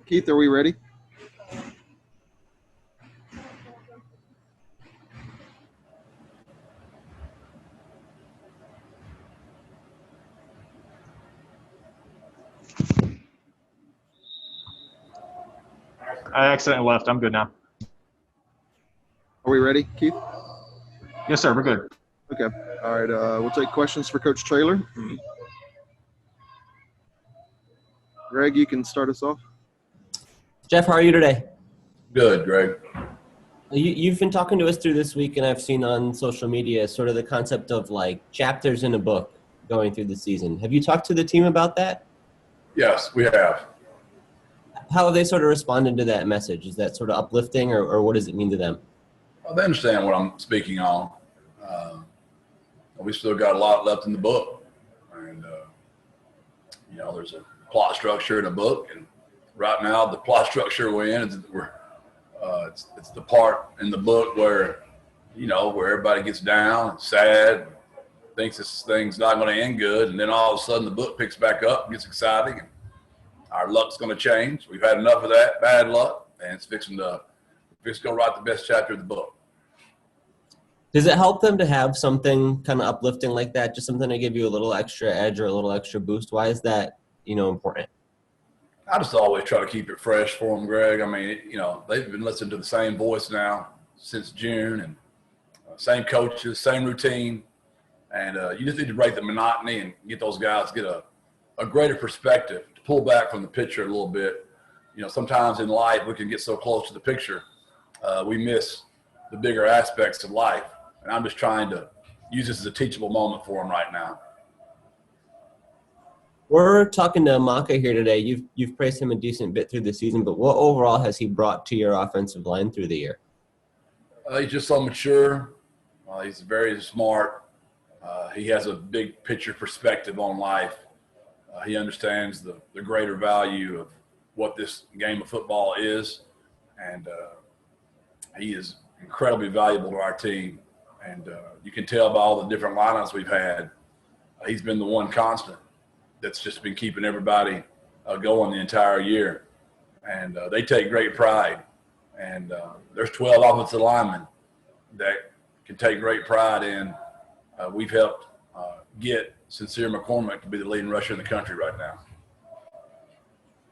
Keith, are we ready? I accidentally left. I'm good now. Are we ready, Keith? Yes, sir. We're good. Okay. All right. We'll take questions for Coach Traylor. Greg, you can start us off. Jeff, how are you today? Good, Greg. You've been talking to us through this week, and I've seen on social media sort of the concept of like chapters in a book going through the season. Have you talked to the team about that? Yes, we have. How have they sort of responded to that message? Is that sort of uplifting, or what does it mean to them? Well, they understand what I'm speaking on. We still got a lot left in the book. And, there's a plot structure in a book. And right now, the plot structure we're in is it's the part in the book where, where everybody gets down, sad, thinks this thing's not going to end good. And then all of a sudden, the book picks back up, gets exciting, and our luck's going to change. We've had enough of that bad luck, and it's fixing to go write the best chapter of the book. Does it help them to have something kind of uplifting like that, just something to give you a little extra edge or a little extra boost? Why is that, important? I just always try to keep it fresh for them, Greg. I mean, they've been listening to the same voice now since June, and same coaches, same routine. And you just need to break the monotony and get those guys to get a greater perspective, to pull back from the picture a little bit. Sometimes in life we can get so close to the picture, we miss the bigger aspects of life. And I'm just trying to use this as a teachable moment for them right now. We're talking to Maka here today. You've praised him a decent bit through the season, but what overall has he brought to your offensive line through the year? He's just so mature. He's very smart. He has a big picture perspective on life. He understands the greater value of what this game of football is. And he is incredibly valuable to our team. And you can tell by all the different lineups we've had, he's been the one constant that's just been keeping everybody going the entire year. And they take great pride. And there's 12 offensive linemen that can take great pride in. We've helped get Sincere McCormick to be the leading rusher in the country right now.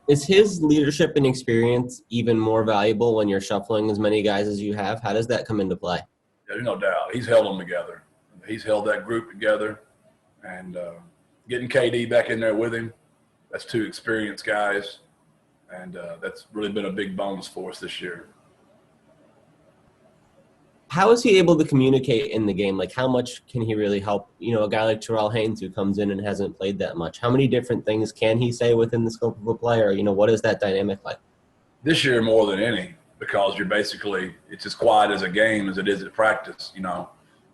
Is his leadership and experience even more valuable when you're shuffling as many guys as you have? How does that come into play? There's no doubt. He's held them together. He's held that group together. And getting KD back in there with him, that's two experienced guys. And that's really been a big bonus for us this year. How is he able to communicate in the game? Like, how much can he really help, a guy like Terrell Haynes who comes in and hasn't played that much? How many different things can he say within the scope of a play? Or, what is that dynamic like? This year more than any, because it's as quiet as a game as it is at practice,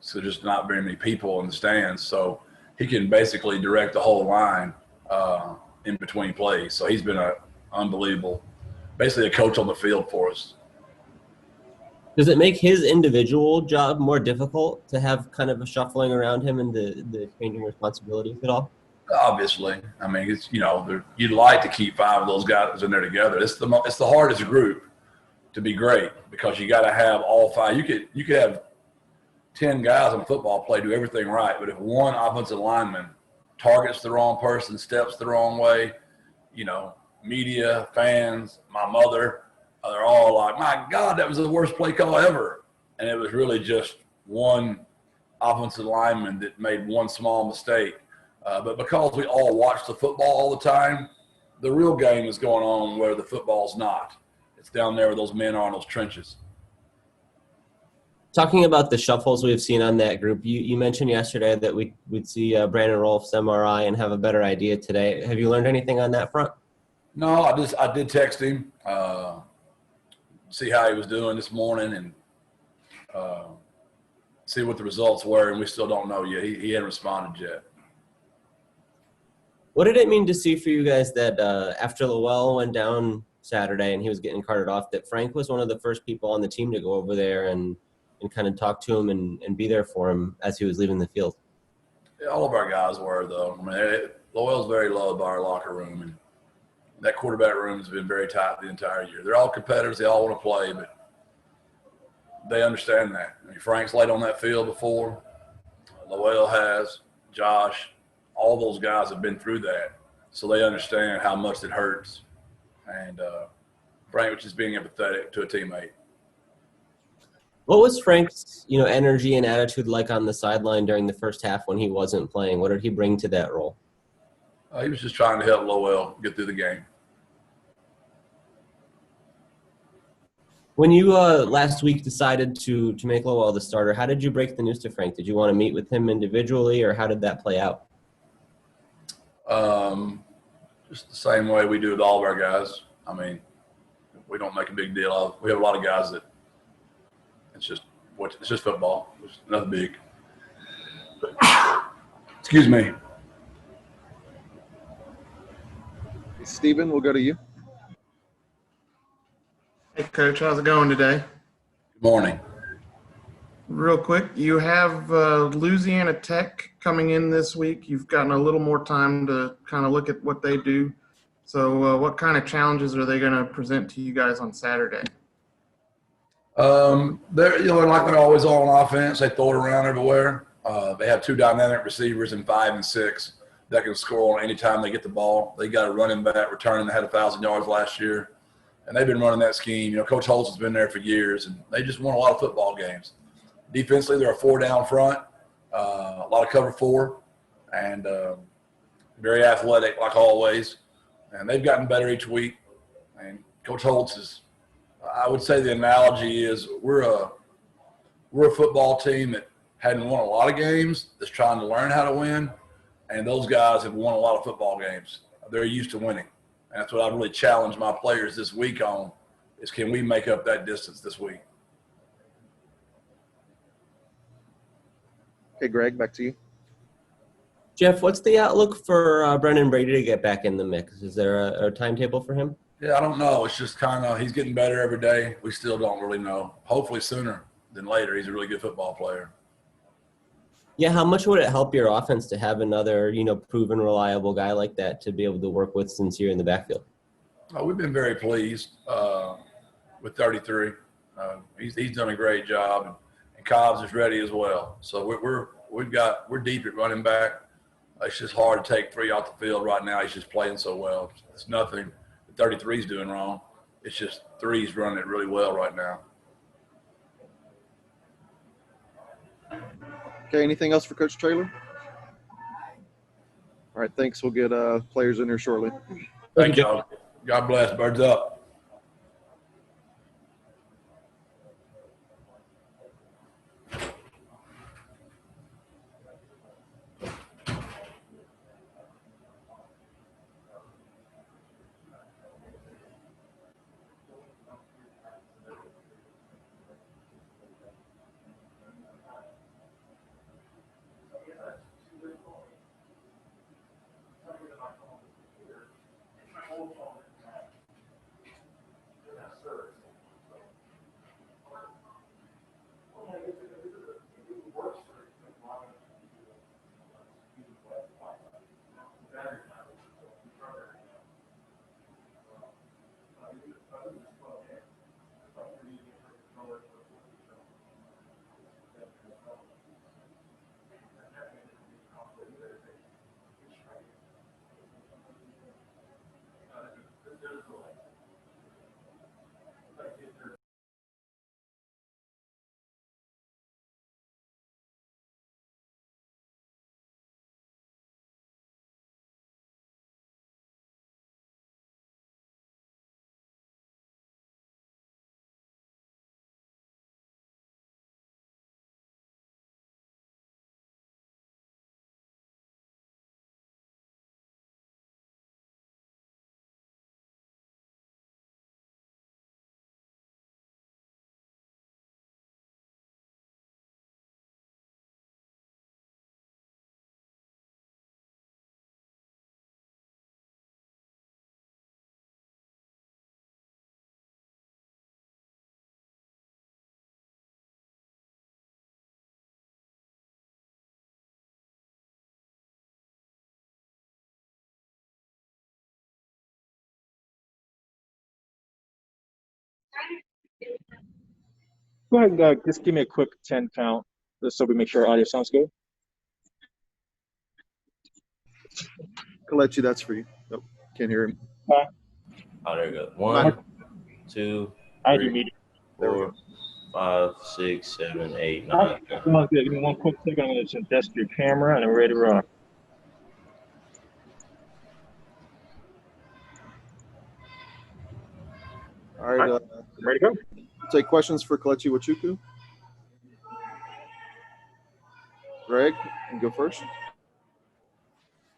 So there's not very many people in the stands. So he can basically direct the whole line in between plays. So he's been unbelievable, basically a coach on the field for us. Does it make his individual job more difficult to have kind of a shuffling around him and the changing responsibilities at all? Obviously. I mean, it's you'd like to keep 5 of those guys in there together. It's the hardest group to be great, because you got to have all 5. You could have 10 guys on a football play do everything right, but if one offensive lineman targets the wrong person, steps the wrong way, media, fans, my mother, they're all like, my God, that was the worst play call ever. And it was really just one offensive lineman that made one small mistake. But because we all watch the football all the time, the real game is going on where the football's not. It's down there where those men are in those trenches. Talking about the shuffles we've seen on that group, you mentioned yesterday that we'd see Brandon Rolfe's MRI and have a better idea today. Have you learned anything on that front? No, I did text him, see how he was doing this morning, and see what the results were, and we still don't know yet. He hadn't responded yet. What did it mean to see for you guys that after Lowell went down Saturday and he was getting carted off, that Frank was one of the first people on the team to go over there and kind of talk to him and be there for him as he was leaving the field? Yeah, all of our guys were, though. I mean, Lowell's very loved by our locker room, and That quarterback room has been very tight the entire year. They're all competitors. They all want to play, but they understand that. I mean, Frank's laid on that field before. Lowell has. Josh. All those guys have been through that, so they understand how much it hurts. And Frank was just being empathetic to a teammate. What was Frank's, energy and attitude like on the sideline during the first half when he wasn't playing? What did he bring to that role? He was just trying to help Lowell get through the game. When you last week decided to make Lowell the starter, how did you break the news to Frank? Did you want to meet with him individually, or how did that play out? Just the same way we do with all of our guys. I mean, we don't make a big deal of it. We have a lot of guys that it's just football. It's nothing big. Excuse me. Steven, we'll go to you. Hey, Coach. How's it going today? Good morning. Real quick, you have Louisiana Tech coming in this week. You've gotten a little more time to kind of look at what they do. So what kind of challenges are they going to present to you guys on Saturday? They're like they're always on offense. They throw it around everywhere. They have two dynamic receivers in 5 and 6 that can score any time they get the ball. They got a running back returning that had 1,000 yards last year, and they've been running that scheme. Coach Holtz has been there for years, and they just won a lot of football games. Defensively, they're a 4-down front, a lot of cover 4, and very athletic like always. And they've gotten better each week. And Coach Holtz is, I would say the analogy is we're a football team that hadn't won a lot of games, that's trying to learn how to win, and those guys have won a lot of football games. They're used to winning. And that's what I really challenged my players this week on is can we make up that distance this week? Okay, Greg, back to you. Jeff, what's the outlook for Brendan Brady to get back in the mix? Is there a timetable for him? Yeah, I don't know. It's just kind of he's getting better every day. We still don't really know. Hopefully sooner than later. He's a really good football player. Yeah, how much would it help your offense to have another, proven, reliable guy like that to be able to work with since you're in the backfield? We've been very pleased with 33. He's done a great job, and Cobbs is ready as well. So we're deep at running back. It's just hard to take 3 off the field right now. He's just playing so well. It's nothing that 33 is doing wrong. It's just 3's running it really well right now. Okay, anything else for Coach Traylor? All right, thanks. We'll get players in here shortly. Thank y'all. God bless. Birds up. Go ahead and just give me a quick 10 count, just so we make sure audio sounds good. Kalechi, that's for you. Nope, can't hear him. Oh, there we go. Mine. 1, 2, I do 3, media. There we 4, go. 5, 6, 7, 8, All 9. right, come on, give me one quick second. I'm going to adjust your camera, and I'm ready to rock. All right. I'm ready to go. Take questions for Kalechi Wachuku. Greg, you go first.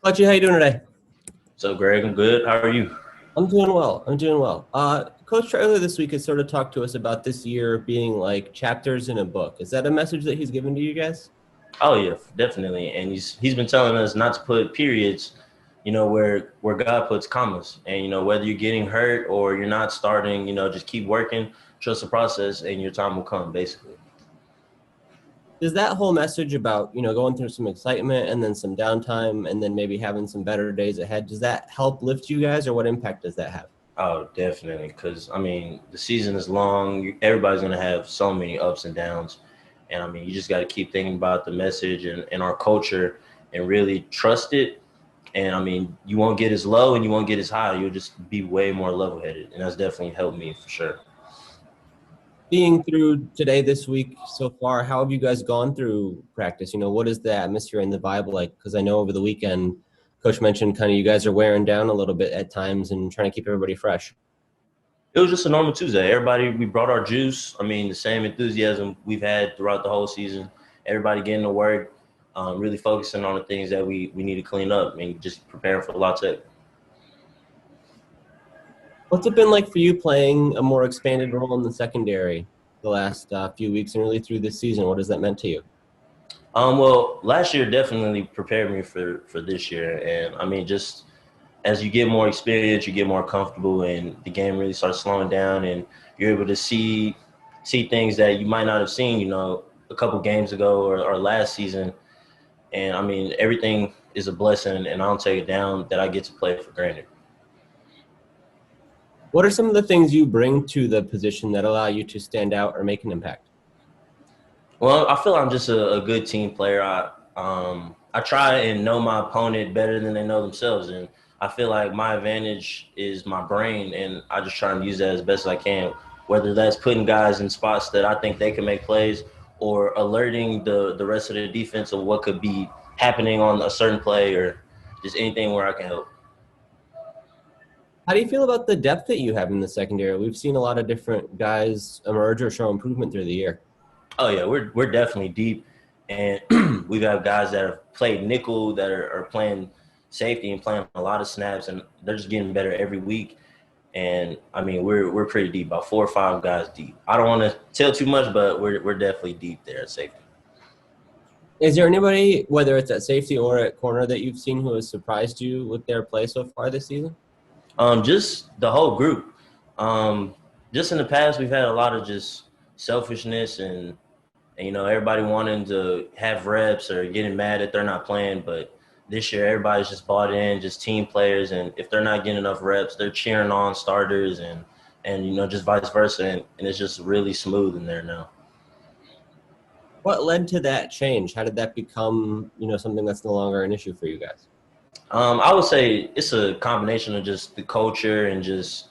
Fletcher, how you doing today? So, Greg, I'm good. How are you? I'm doing well. Coach Trailer this week has sort of talked to us about this year being like chapters in a book. Is that a message that he's given to you guys? Oh yeah, definitely. And he's been telling us not to put periods, where God puts commas. And whether you're getting hurt or you're not starting, just keep working, trust the process, and your time will come. Basically. Does that whole message about, going through some excitement and then some downtime and then maybe having some better days ahead, does that help lift you guys, or what impact does that have? Oh, definitely. Because the season is long. Everybody's gonna have so many ups and downs, and you just got to keep thinking about the message and our culture and really trust it. And you won't get as low and you won't get as high. You'll just be way more level-headed, and that's definitely helped me for sure. Being through today, this week so far, how have you guys gone through practice? What is the atmosphere and the vibe like? Because I know over the weekend, Coach mentioned kind of you guys are wearing down a little bit at times and trying to keep everybody fresh. It was just a normal Tuesday. We brought our juice. The same enthusiasm we've had throughout the whole season. Everybody getting to work, really focusing on the things that we need to clean up and just preparing for La Tech. What's it been like for you playing a more expanded role in the secondary the last few weeks and really through this season? What has that meant to you? Well, last year definitely prepared me for this year. And just as you get more experience, you get more comfortable, and the game really starts slowing down, and you're able to see things that you might not have seen, a couple games ago or last season. And everything is a blessing, and I don't take it down that I get to play for granted. What are some of the things you bring to the position that allow you to stand out or make an impact? Well, I feel I'm just a good team player. I try and know my opponent better than they know themselves, and I feel like my advantage is my brain, and I just try and use that as best as I can, whether that's putting guys in spots that I think they can make plays or alerting the rest of the defense of what could be happening on a certain play or just anything where I can help. How do you feel about the depth that you have in the secondary? We've seen a lot of different guys emerge or show improvement through the year. Oh, yeah, we're definitely deep, and we've got guys that have played nickel that are playing safety and playing a lot of snaps, and they're just getting better every week. And, we're pretty deep, about 4 or 5 guys deep. I don't want to tell too much, but we're definitely deep there at safety. Is there anybody, whether it's at safety or at corner, that you've seen who has surprised you with their play so far this season? Just the whole group. Just in the past, we've had a lot of just selfishness and everybody wanting to have reps or getting mad that they're not playing. But this year, everybody's just bought in, just team players. And if they're not getting enough reps, they're cheering on starters and just vice versa. And it's just really smooth in there now. What led to that change? How did that become, something that's no longer an issue for you guys? I would say it's a combination of just the culture and just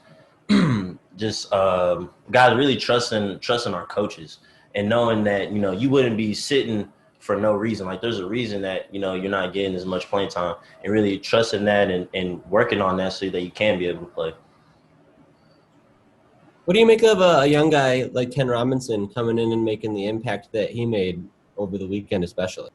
guys really trusting our coaches and knowing that you wouldn't be sitting for no reason. Like there's a reason that you're not getting as much playing time, and really trusting that and working on that so that you can be able to play. What do you make of a young guy like Ken Robinson coming in and making the impact that he made over the weekend, especially?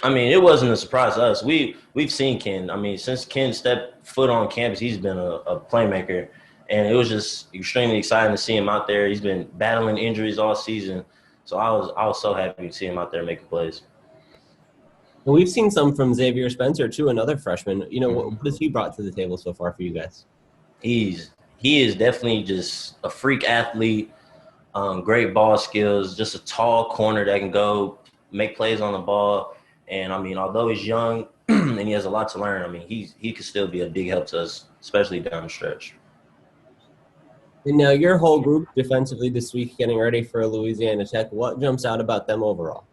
It wasn't a surprise to us. We've seen Ken. Since Ken stepped foot on campus, he's been a playmaker, and it was just extremely exciting to see him out there. He's been battling injuries all season, so I was so happy to see him out there making plays. Well, we've seen some from Xavier Spencer too, another freshman. What has he brought to the table so far for you guys? He is definitely just a freak athlete, great ball skills, just a tall corner that can go make plays on the ball. And, although he's young and he has a lot to learn, he could still be a big help to us, especially down the stretch. And now your whole group defensively this week getting ready for Louisiana Tech. What jumps out about them overall?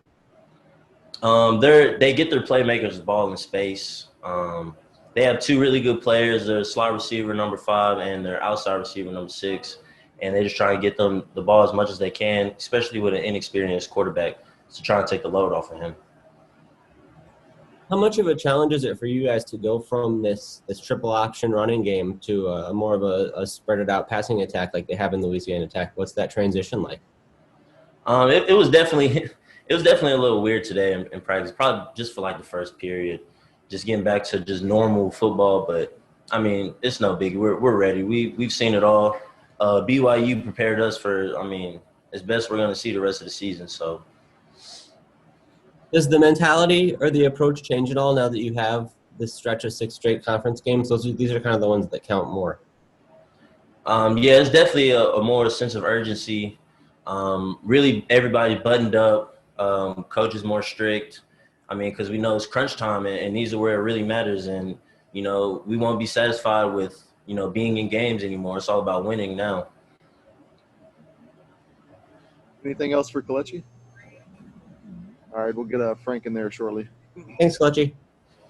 They get their playmakers the ball in space. They have two really good players, their slot receiver number 5 and their outside receiver number 6, and they just try to get them the ball as much as they can, especially with an inexperienced quarterback, to try and take the load off of him. How much of a challenge is it for you guys to go from this triple option running game to a more of a spread out passing attack like they have in Louisiana Tech? What's that transition like? It was definitely a little weird today in practice, probably just for like the first period, just getting back to just normal football. But I mean, it's no biggie. We're ready. We've seen it all. BYU prepared us for, I mean, as best we're going to see the rest of the season. So, Does the mentality or the approach change at all now that you have this stretch of 6 straight conference games? These are kind of the ones that count more. Yeah, it's definitely a more sense of urgency. Really, everybody buttoned up. Coach is more strict. I mean, because we know it's crunch time, and these are where it really matters. And, you know, we won't be satisfied with, you know, being in games anymore. It's all about winning now. Anything else for Kelechi? All right, we'll get Frank in there shortly. Thanks, Clutchy.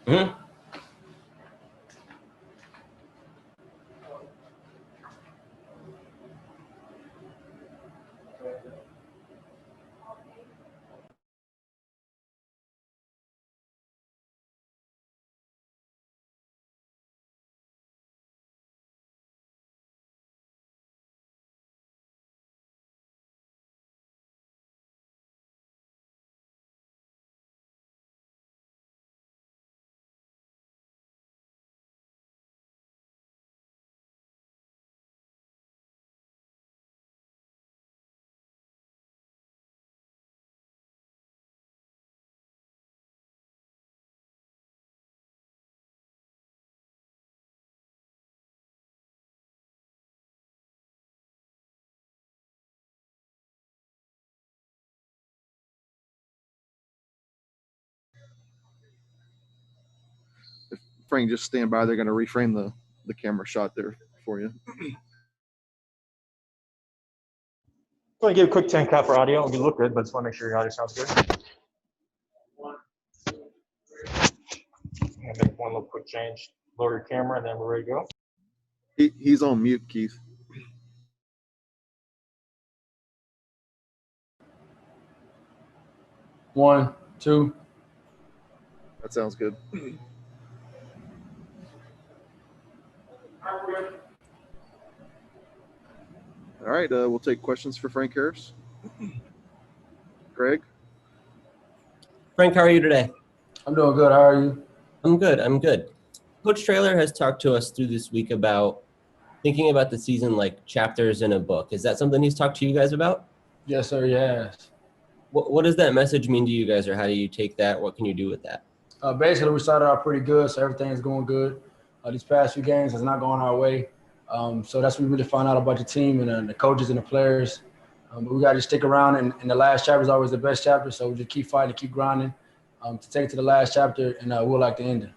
Mm-hmm. Frank, just stand by. They're going to reframe the camera shot there for you. I'm going to give a quick 10 count for audio. You look good, but just want to make sure your audio sounds good. I'm going to make one little quick change. Lower your camera, and then we're ready to go. He's on mute, Keith. 1, 2. That sounds good. All right, we'll take questions for Frank Harris. Greg? Frank, how are you today? I'm doing good. How are you? I'm good. Coach Traylor has talked to us through this week about thinking about the season like chapters in a book. Is that something he's talked to you guys about? Yes, sir. Yes. What does that message mean to you guys, or how do you take that? What can you do with that? Basically, we started out pretty good, so everything is going good. These past few games is not going our way. So that's what we really found out about the team and the coaches and the players. But we got to stick around, and the last chapter is always the best chapter, so we just keep fighting, keep grinding to take it to the last chapter, and we'll like to end it.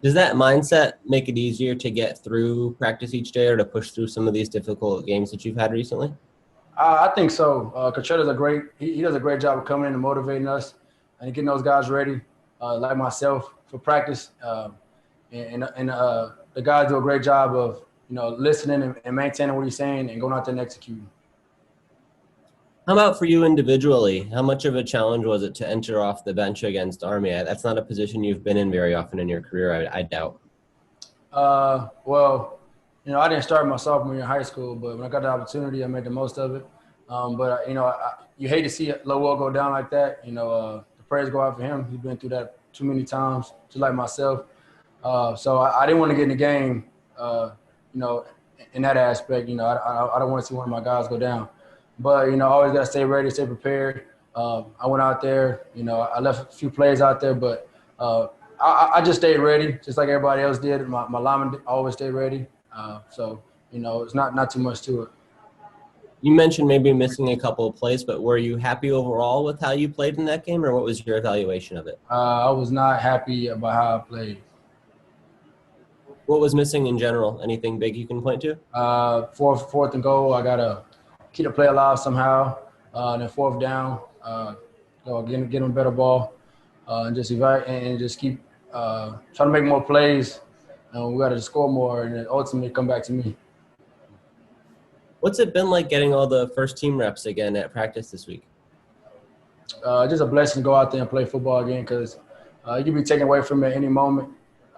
Does that mindset make it easier to get through practice each day or to push through some of these difficult games that you've had recently? I think so. Coach does he does a great job of coming in and motivating us and getting those guys ready, like myself, for practice. And the guys do a great job of, you know, listening and maintaining what he's saying and going out there and executing. How about for you individually? How much of a challenge was it to enter off the bench against Army? That's not a position you've been in very often in your career, I doubt. Well, you know, I didn't start my sophomore year in high school, but when I got the opportunity, I made the most of it. But, you know, you hate to see Lowell go down like that. You know, the prayers go out for him. He's been through that too many times, just like myself. So I didn't want to get in the game, you know, in that aspect. You know, I don't want to see one of my guys go down. But, you know, I always got to stay ready, stay prepared. I went out there. You know, I left a few plays out there, but I just stayed ready, just like everybody else did. My linemen always stayed ready. So, you know, it's not too much to it. You mentioned maybe missing a couple of plays, but were you happy overall with how you played in that game, or what was your evaluation of it? I was not happy about how I played. What was missing in general? Anything big you can point to? Fourth and goal, I gotta keep the play alive somehow. And then fourth down, get him a better ball, and just evaluate and just keep trying to make more plays. We got to score more, and then ultimately come back to me. What's it been like getting all the first team reps again at practice this week? Just a blessing to go out there and play football again, because you can be taken away from it at any moment.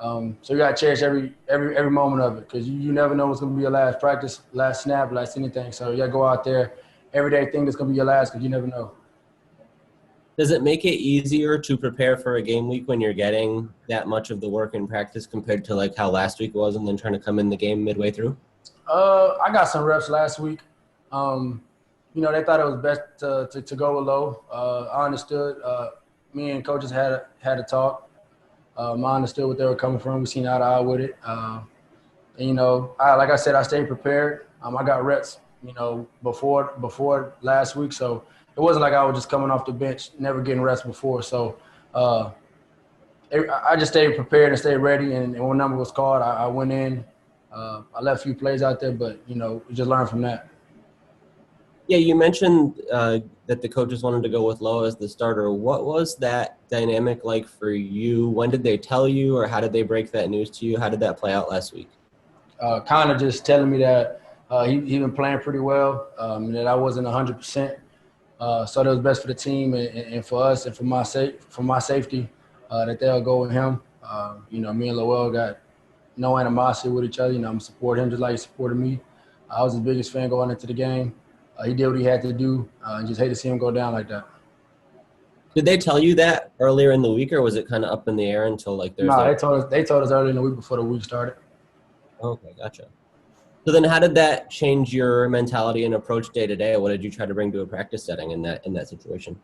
So you got to cherish every moment of it, because you never know what's going to be your last practice, last snap, last anything. So you got to go out there every day, think it's going to be your last, because you never know. Does it make it easier to prepare for a game week when you're getting that much of the work in practice compared to like how last week was and then trying to come in the game midway through? I got some reps last week. They thought it was best to go low. I understood. Me and coaches had a talk. I understood what they were coming from. We seen eye to eye with it. Like I said, I stayed prepared. I got reps, before last week. So it wasn't like I was just coming off the bench, never getting reps before. So I just stayed prepared and stayed ready. And when number was called, I went in. I left a few plays out there, but, we just learned from that. Yeah, you mentioned that the coaches wanted to go with Lowe as the starter. What was that dynamic like for you? When did they tell you, or how did they break that news to you? How did that play out last week? Kind of just telling me that he been playing pretty well, and that I wasn't 100%. So that was best for the team and for us and for my safety, that they'll go with him. Me and Lowell got no animosity with each other. I'm supporting him just like he supported me. I was his biggest fan going into the game. He did what he had to do, and just hate to see him go down like that. Did they tell you that earlier in the week, or was it kind of up in the air until like Thursday? No, they told us earlier in the week before the week started. Okay, gotcha. So then how did that change your mentality and approach day to day? What did you try to bring to a practice setting in that situation?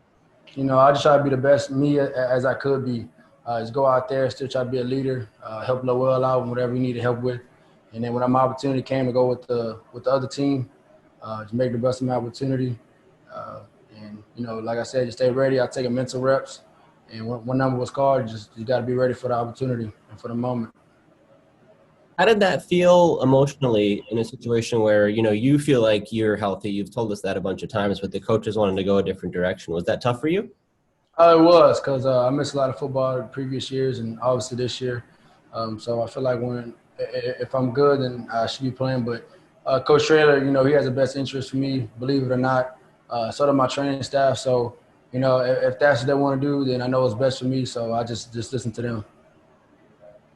I just try to be the best me as I could be. Just go out there, still try to be a leader, help Lowell out with whatever he needed help with. And then when my opportunity came to go with the other team, just make the best of my opportunity. Like I said, just stay ready. I take a mental reps. And when number was called, you got to be ready for the opportunity and for the moment. How did that feel emotionally in a situation where, you feel like you're healthy? You've told us that a bunch of times, but the coaches wanted to go a different direction. Was that tough for you? It was, because I missed a lot of football in previous years and obviously this year. So I feel like if I'm good, then I should be playing. But Coach Traylor, he has the best interest for me, believe it or not. So do my training staff. So, if that's what they want to do, then I know it's best for me. So I just listen to them.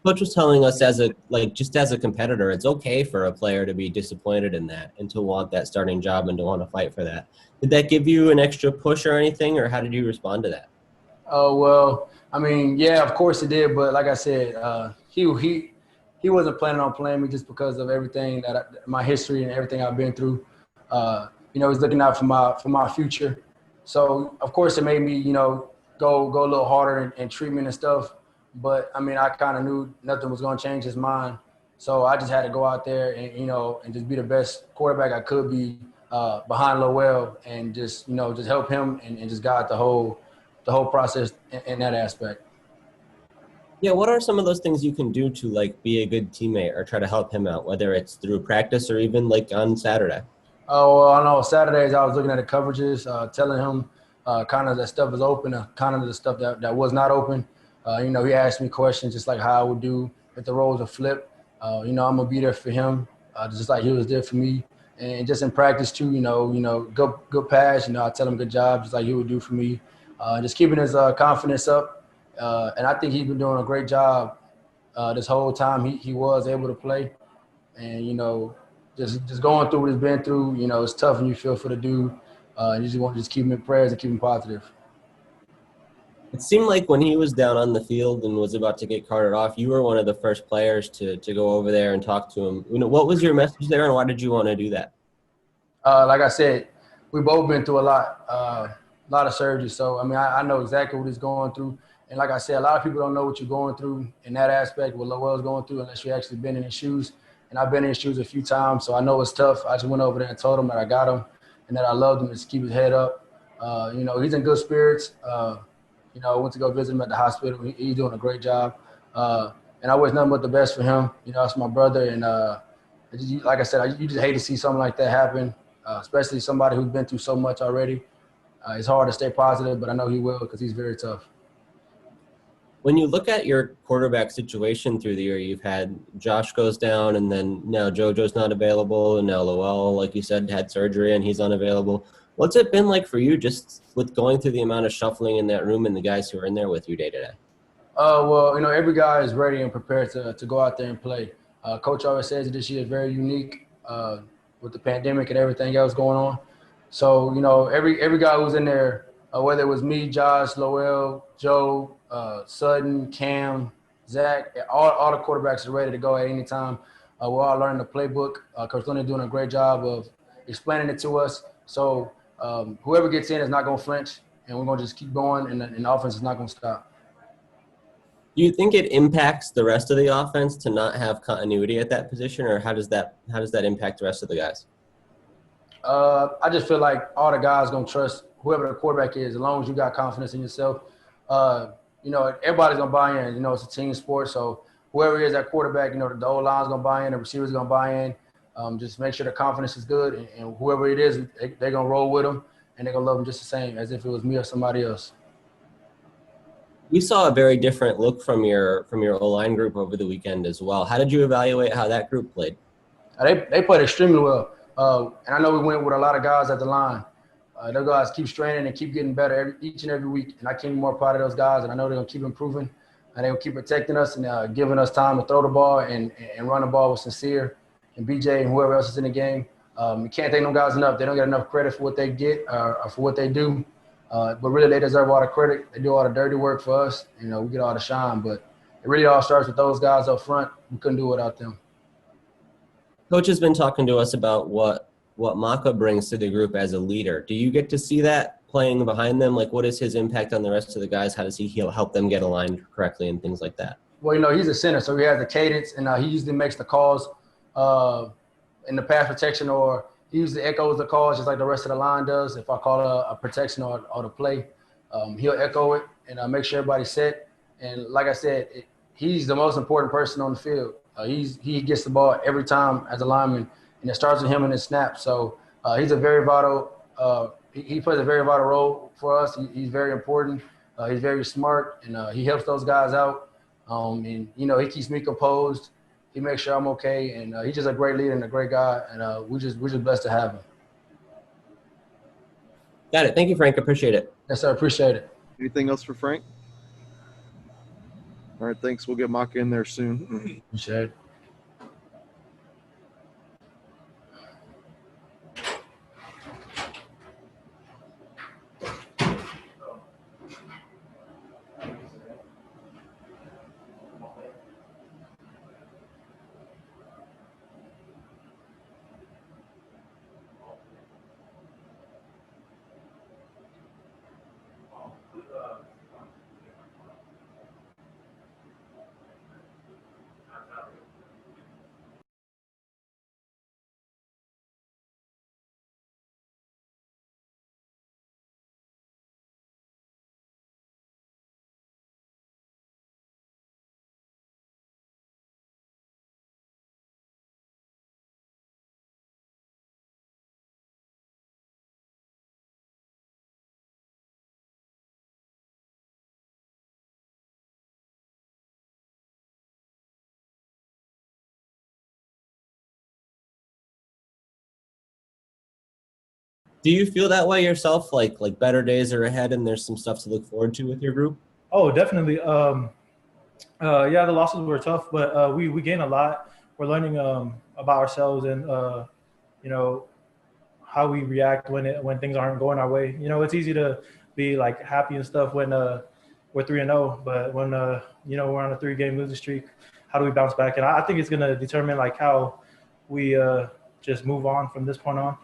Coach was telling us as a competitor, it's okay for a player to be disappointed in that and to want that starting job and to want to fight for that. Did that give you an extra push or anything, or how did you respond to that? Oh, well, yeah, of course it did. But like I said, he wasn't planning on playing me just because of everything my history and everything I've been through. He's looking out for my future. So of course it made me, go a little harder in treatment and stuff. But I kind of knew nothing was going to change his mind. So I just had to go out there and, and just be the best quarterback I could be behind Lowell and just help him and just guide the whole process in that aspect. Yeah, what are some of those things you can do to be a good teammate or try to help him out, whether it's through practice or even on Saturday? Oh, well, I know Saturdays I was looking at the coverages, telling him kind of that stuff is open, kind of the stuff that was not open. He asked me questions just like how I would do if the roles were flipped. I'm gonna be there for him, just like he was there for me. And just in practice too, good pass. I tell him good job, just like he would do for me. Just keeping his confidence up. And I think he's been doing a great job this whole time he was able to play. And, just going through what he's been through, it's tough when you feel for the dude. You just want to just keep him in prayers and keep him positive. It seemed like when he was down on the field and was about to get carted off, you were one of the first players to go over there and talk to him. What was your message there, and why did you want to do that? Like I said, we both been through a lot of surgery. So, I know exactly what he's going through. And like I said, a lot of people don't know what you're going through in that aspect, what Lowell's going through, unless you've actually been in his shoes. And I've been in his shoes a few times, so I know it's tough. I just went over there and told him that I got him and that I loved him and just keep his head up. He's in good spirits. I went to go visit him at the hospital. He's doing a great job. and I wish nothing but the best for him. You know, it's my brother, and like I said, you just hate to see something like that happen, especially somebody who's been through so much already. It's hard to stay positive, but I know he will because he's very tough. When you look at your quarterback situation through the year, you've had Josh goes down, and then now JoJo's not available, and now Lowell, like you said, had surgery and he's unavailable. What's it been like for you just with going through the amount of shuffling in that room and the guys who are in there with you day to day? Well, you know, every guy is ready and prepared to go out there and play. Coach always says that this year is very unique with the pandemic and everything else going on. So, you know, every guy who's in there, whether it was me, Josh, Lowell, Joe, Sutton, Cam, Zach, all the quarterbacks are ready to go at any time. We're all learning the playbook. Coach Leonard doing a great job of explaining it to us. So whoever gets in is not going to flinch, and we're going to just keep going, and the offense is not going to stop. Do you think it impacts the rest of the offense to not have continuity at that position, or how does that impact the rest of the guys? I just feel like all the guys going to trust whoever the quarterback is, as long as you got confidence in yourself. You know, everybody's going to buy in. You know, it's a team sport. So whoever is that quarterback, you know, the O-line's going to buy in, the receivers going to buy in. Just make sure the confidence is good. And whoever it is, they're going to roll with them, and they're going to love them just the same as if it was me or somebody else. We saw a very different look from your O-line group over the weekend as well. How did you evaluate how that group played? They played extremely well. And I know we went with a lot of guys at the line. Those guys keep straining and keep getting better each and every week. And I can't be more proud of those guys. And I know they're going to keep improving. And they're going to keep protecting us and giving us time to throw the ball and run the ball with Sincere and BJ and whoever else is in the game. You can't thank them guys enough. They don't get enough credit for what they get or for what they do. But really, they deserve all the credit. They do all the dirty work for us. You know, we get all the shine. But it really all starts with those guys up front. We couldn't do it without them. Coach has been talking to us about what Maka brings to the group as a leader. Do you get to see that playing behind them? Like, what is his impact on the rest of the guys? How does he help them get aligned correctly and things like that? Well, you know, he's a center, so he has the cadence, and he usually makes the calls in the pass protection, or he usually echoes the calls just like the rest of the line does. If I call a protection or the play, he'll echo it and make sure everybody's set. And like I said, he's the most important person on the field. He gets the ball every time as a lineman, and it starts with him in his snap. So he's a very vital he plays a very vital role for us. He's very important. He's very smart, and he helps those guys out. And, you know, he keeps me composed. He makes sure I'm okay, and he's just a great leader and a great guy, and we're just blessed to have him. Got it. Thank you, Frank. Appreciate it. Yes, sir. Appreciate it. Anything else for Frank? All right, thanks. We'll get Maka in there soon. Appreciate it. Do you feel that way yourself? Like better days are ahead, and there's some stuff to look forward to with your group? Oh, definitely. Yeah, the losses were tough, but we gained a lot. We're learning about ourselves and you know, how we react when things aren't going our way. You know, it's easy to be like happy and stuff when we're 3-0, but when you know, we're on a 3-game losing streak, how do we bounce back? And I think it's gonna determine like how we just move on from this point on.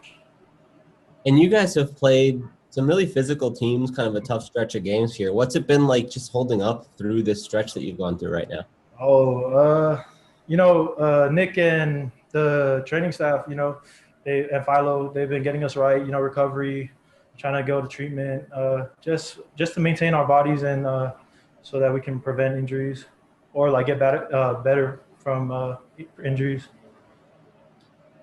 And you guys have played some really physical teams, kind of a tough stretch of games here. What's it been like just holding up through this stretch that you've gone through right now? Oh, you know, Nick and the training staff, you know, and Philo, they've been getting us right, you know, recovery, trying to go to treatment, just to maintain our bodies and so that we can prevent injuries. or like get better from injuries.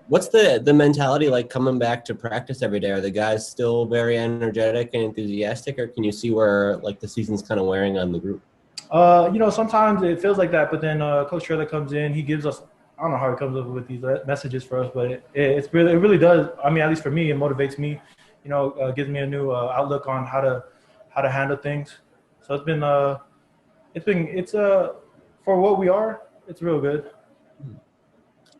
What's the mentality like coming back to practice every day? Are the guys still very energetic and enthusiastic, or can you see where like the season's kind of wearing on the group? Sometimes it feels like that, but then Coach Trailer comes in. He gives us, I don't know how he comes up with these messages for us, but it really does. I mean, at least for me, it motivates me. Gives me a new outlook on how to handle things. So it's for what we are, it's real good.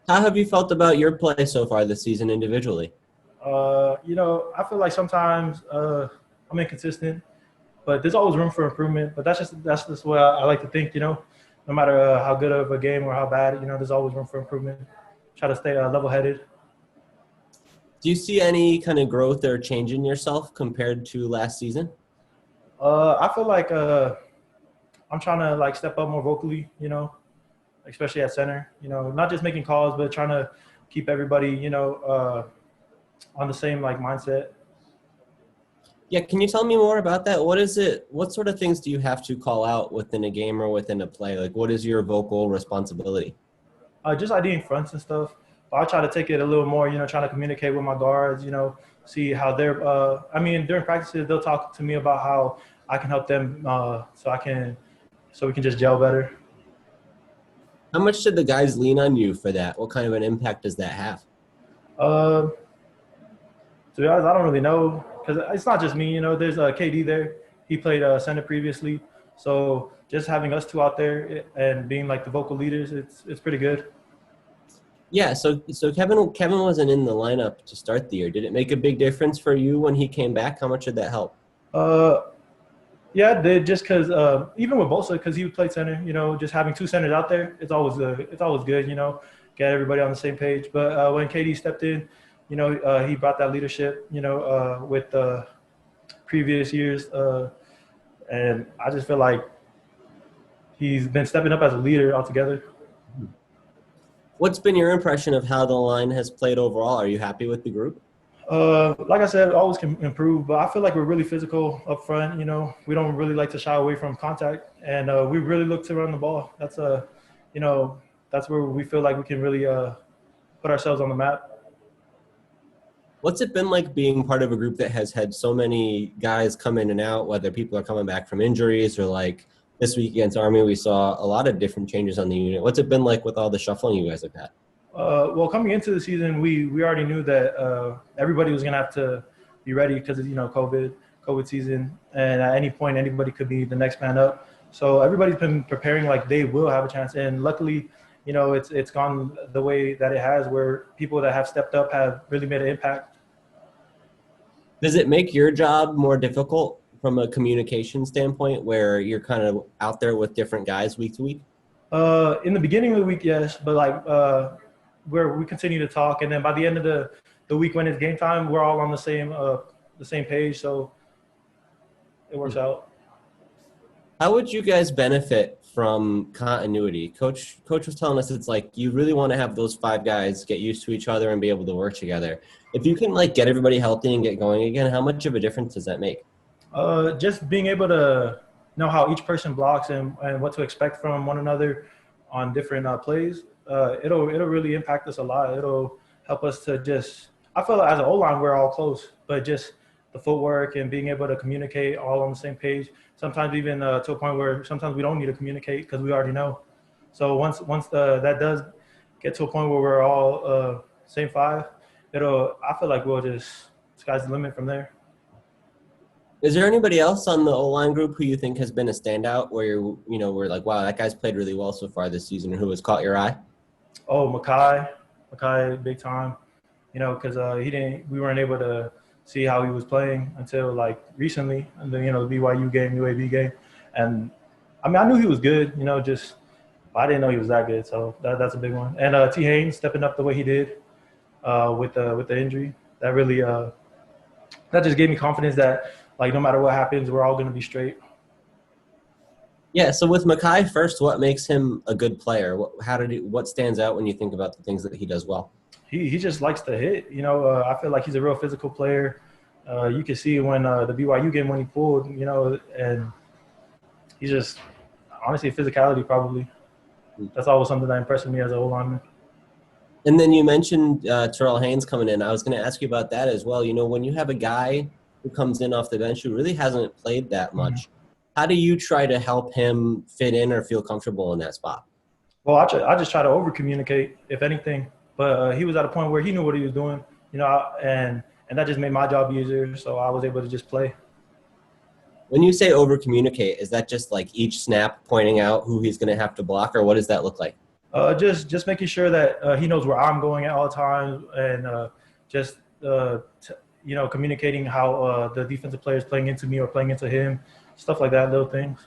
How have you felt about your play so far this season individually? I feel like sometimes I'm inconsistent, but there's always room for improvement. But that's just what I like to think. No matter how good of a game or how bad, there's always room for improvement. Try to stay level-headed. Do you see any kind of growth or change in yourself compared to last season? I feel like I'm trying to like step up more vocally. Especially at center. Not just making calls, but trying to keep everybody, on the same like mindset. Yeah, can you tell me more about that? What is it? What sort of things do you have to call out within a game or within a play? Like, what is your vocal responsibility? Just IDing fronts and stuff. But I try to take it a little more, trying to communicate with my guards, see how they're. During practices, they'll talk to me about how I can help them, so we can just gel better. How much did the guys lean on you for that? What kind of an impact does that have? To be honest, I don't really know because it's not just me. There's KD there. He played center previously, so just having us two out there and being like the vocal leaders, it's pretty good. Yeah. So Kevin wasn't in the lineup to start the year. Did it make a big difference for you when he came back? How much did that help? Yeah, it did. Just because even with Bosa, because he played center, just having two centers out there, it's always good. Get everybody on the same page. But when KD stepped in, he brought that leadership. With previous years, and I just feel like he's been stepping up as a leader altogether. What's been your impression of how the line has played overall? Are you happy with the group? Like I said, always can improve, but I feel like we're really physical up front. We don't really like to shy away from contact, and we really look to run the ball. That's that's where we feel like we can really put ourselves on the map. What's it been like being part of a group that has had so many guys come in and out, whether people are coming back from injuries or like this week against Army, we saw a lot of different changes on the unit. What's it been like with all the shuffling you guys have had? Well, coming into the season, we already knew that everybody was going to have to be ready because of, COVID season. And at any point, anybody could be the next man up. So everybody's been preparing like they will have a chance. And luckily, it's gone the way that it has, where people that have stepped up have really made an impact. Does it make your job more difficult from a communication standpoint where you're kind of out there with different guys week to week? In the beginning of the week, yes. But where we continue to talk, and then by the end of the week when it's game time, we're all on the same page, so it works out. How would you guys benefit from continuity? Coach was telling us it's like you really want to have those five guys get used to each other and be able to work together. If you can get everybody healthy and get going again, how much of a difference does that make? Just being able to know how each person blocks and what to expect from one another on different plays. It'll really impact us a lot. It'll help us to I feel like as an O-line, we're all close, but just the footwork and being able to communicate all on the same page, sometimes even to a point where sometimes we don't need to communicate because we already know. So once that does get to a point where we're all same five, I feel like sky's the limit from there. Is there anybody else on the O-line group who you think has been a standout where we're like, wow, that guy's played really well so far this season, or who has caught your eye? Oh, Makai, big time. Because we weren't able to see how he was playing until recently, and then the BYU game, UAB game, and I knew he was good, but I didn't know he was that good. So that's a big one. And T. Haynes stepping up the way he did with the injury, that really that just gave me confidence that no matter what happens, we're all going to be straight. Yeah. So with Makai first, what makes him a good player? What stands out when you think about the things that he does well? He just likes to hit. I feel like he's a real physical player. You can see when the BYU game when he pulled, and he's just honestly physicality probably. that's always something that impressed me as an O-lineman. And then you mentioned Terrell Haynes coming in. I was going to ask you about that as well. You know, when you have a guy who comes in off the bench who really hasn't played that much, how do you try to help him fit in or feel comfortable in that spot? Well, I just try to over communicate, if anything. But he was at a point where he knew what he was doing, you know, and that just made my job easier. So I was able to just play. When you say over communicate, is that just like each snap pointing out who he's going to have to block, or what does that look like? Just making sure that he knows where I'm going at all times, and you know, communicating how the defensive player is playing into me or playing into him, stuff like that, little things.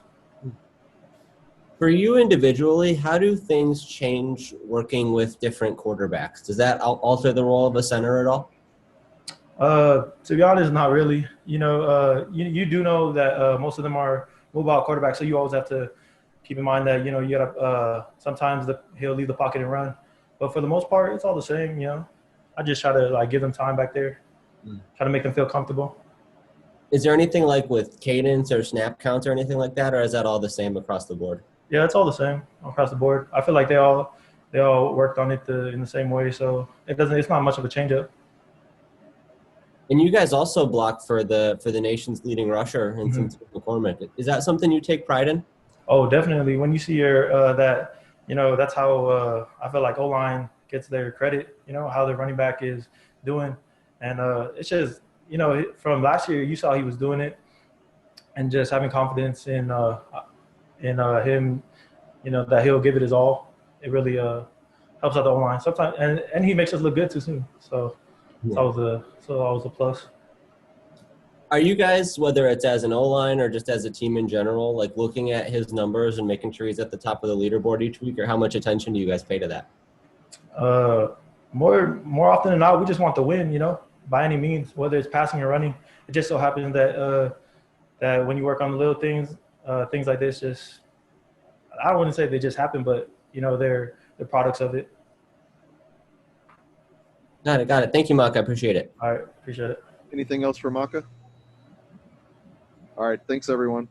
For you individually, how do things change working with different quarterbacks? Does that alter the role of a center at all? To be honest, not really. You know, you do know that most of them are mobile quarterbacks, so you always have to keep in mind that, you know, you gotta sometimes he'll leave the pocket and run, but for the most part, it's all the same. You know, I just try to like give them time back there, try to make them feel comfortable. Is there anything like with cadence or snap counts or anything like that, or is that all the same across the board? Yeah, it's all the same across the board. I feel like they all worked on it in the same way, so it's not much of a change up. And you guys also blocked for the nation's leading rusher in McCormick. Is that something you take pride in? Oh, definitely. When you see that, you know, that's how I feel like O-line gets their credit. You know, how the running back is doing, and it's just, you know, from last year you saw he was doing it, and just having confidence in him, you know, that he'll give it his all. It really helps out the O-line sometimes, and he makes us look good too soon. So it's always a plus. Are you guys, whether it's as an O-line or just as a team in general, like looking at his numbers and making sure he's at the top of the leaderboard each week, or how much attention do you guys pay to that? More often than not, we just want to win, you know, by any means, whether it's passing or running. It just so happens that that when you work on the little things, things like this, just I wouldn't say they just happen, but you know, they're products of it. Got it. Thank you, Mark. I appreciate it. All right, appreciate it. Anything else for Maka? All right. Thanks, everyone.